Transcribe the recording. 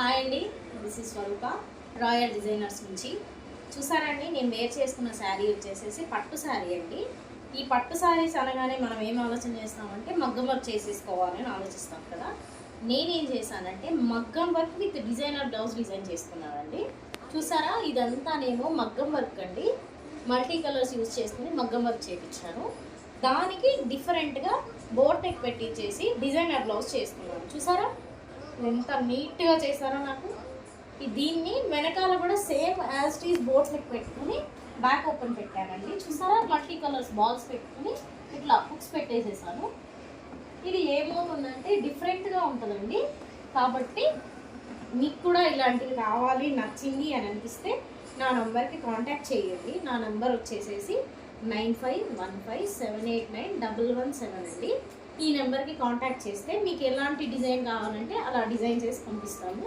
Hi అండి, this is Swaroopa Royal Designers నుంచి. చూసారండి, నేను వేర్ చేసుకున్న శారీ వచ్చేసేసి పట్టు శారీ అండి. ఈ పట్టు శారీస్ అనగానే మనం ఏం ఆలోచన చేస్తామంటే మగ్గం వర్క్ చేసేసుకోవాలని ఆలోచిస్తాం కదా. నేనేం చేశానంటే మగ్గం work with designer blouse design చేసుకున్నానండి. చూసారా, ఇదంతానేమో మగ్గం వర్క్ అండి. మల్టీ కలర్స్ యూజ్ చేసుకుని మగ్గం వర్క్ చేయించాను. దానికి డిఫరెంట్గా బోట్ నెక్ పెట్టించేసి డిజైనర్ బ్లౌజ్ చేసుకున్నాను. చూసారా ఎంత నీట్గా చేశారో నాకు. దీన్ని వెనకాల కూడా same as it is boat neck పెట్టుకుని బ్యాక్ ఓపెన్ పెట్టానండి. చూసారా, మల్టీ కలర్స్ బాల్స్ పెట్టుకుని ఇట్లా హుక్స్ పెట్టేసేసాను. ఇది ఏమవుతుందంటే డిఫరెంట్గా ఉంటుందండి. కాబట్టి మీకు కూడా ఇలాంటివి కావాలి, నచ్చింది అని అనిపిస్తే నా నంబర్కి కాంటాక్ట్ చేయండి. నా నంబర్ వచ్చేసేసి 9515789117 అండి. ఈ నెంబర్కి కాంటాక్ట్ చేస్తే మీకు ఎలాంటి డిజైన్ కావాలంటే అలా డిజైన్ చేసి పంపిస్తాము.